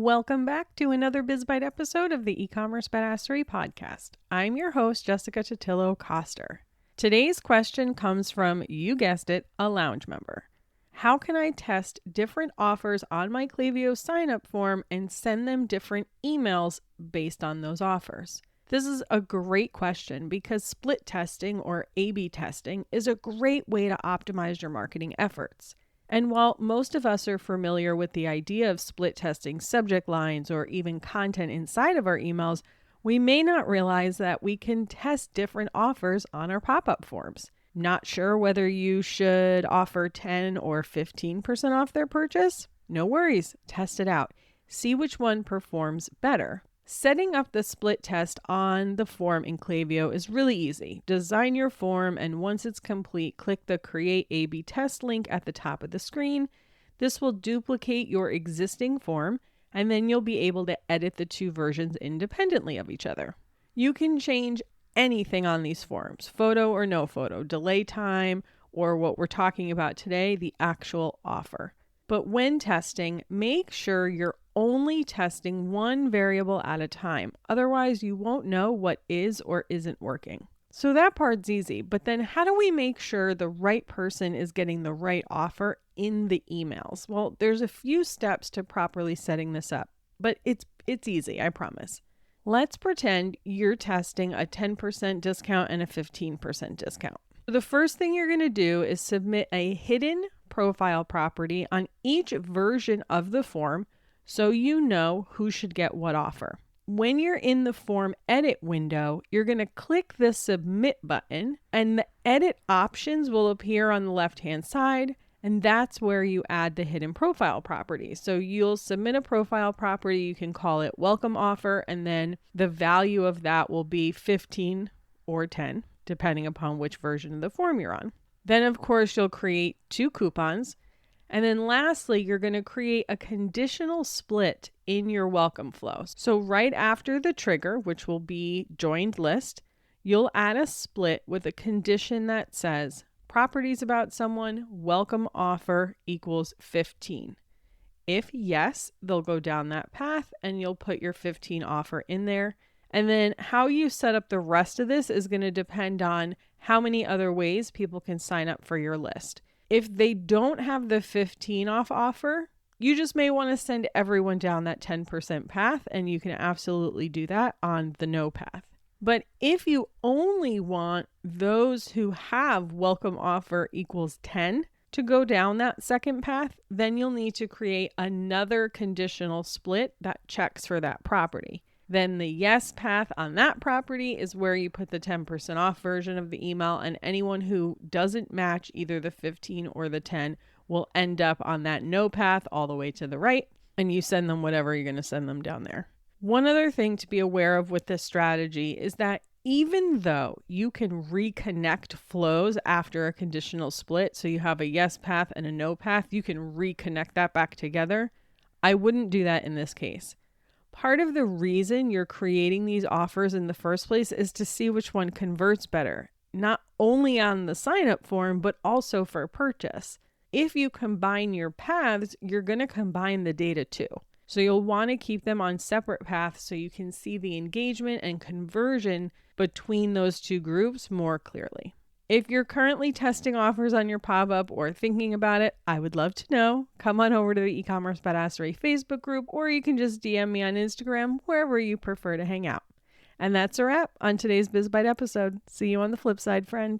Welcome back to another BizBite episode of the e-commerce badassery podcast. I'm your host, Jessica Totillo-Coster. Today's question comes from, you guessed it, a lounge member. How can I test different offers on my Klaviyo sign-up form and send them different emails based on those offers? This is a great question because split testing or A/B testing is a great way to optimize your marketing efforts. And while most of us are familiar with the idea of split testing subject lines or even content inside of our emails, we may not realize that we can test different offers on our pop-up forms. Not sure whether you should offer 10 or 15% off their purchase? No worries, test it out. See which one performs better. Setting up the split test on the form in Klaviyo is really easy. Design your form, and once it's complete, click the Create A/B Test link at the top of the screen. This will duplicate your existing form, and then you'll be able to edit the two versions independently of each other. You can change anything on these forms, photo or no photo, delay time, or what we're talking about today, the actual offer. But when testing, make sure you're only testing one variable at a time. Otherwise, you won't know what is or isn't working. So that part's easy, but then how do we make sure the right person is getting the right offer in the emails? Well, there's a few steps to properly setting this up, but it's easy, I promise. Let's pretend you're testing a 10% discount and a 15% discount. The first thing you're going to do is submit a hidden profile property on each version of the form so you know who should get what offer. When you're in the form edit window, you're going to click the submit button and the edit options will appear on the left-hand side, and that's where you add the hidden profile property. So you'll submit a profile property, you can call it welcome offer, and then the value of that will be 15 or 10, depending upon which version of the form you're on. Then, of course, you'll create 2 coupons. And then lastly, you're going to create a conditional split in your welcome flow. So right after the trigger, which will be joined list, you'll add a split with a condition that says properties about someone, welcome offer equals 15. If yes, they'll go down that path and you'll put your 15 offer in there. And then how you set up the rest of this is going to depend on how many other ways people can sign up for your list. If they don't have the 15 off offer, you just may want to send everyone down that 10% path, and you can absolutely do that on the no path. But if you only want those who have welcome offer equals 10 to go down that second path, then you'll need to create another conditional split that checks for that property. Then the yes path on that property is where you put the 10% off version of the email, and anyone who doesn't match either the 15 or the 10 will end up on that no path all the way to the right, and you send them whatever you're going to send them down there. One other thing to be aware of with this strategy is that even though you can reconnect flows after a conditional split, so you have a yes path and a no path, you can reconnect that back together. I wouldn't do that in this case. Part of the reason you're creating these offers in the first place is to see which one converts better, not only on the sign-up form, but also for purchase. If you combine your paths, you're going to combine the data too. So you'll want to keep them on separate paths so you can see the engagement and conversion between those two groups more clearly. If you're currently testing offers on your pop-up or thinking about it, I would love to know. Come on over to the e-commerce badassery Facebook group, or you can just DM me on Instagram, wherever you prefer to hang out. And that's a wrap on today's BizBite episode. See you on the flip side, friend.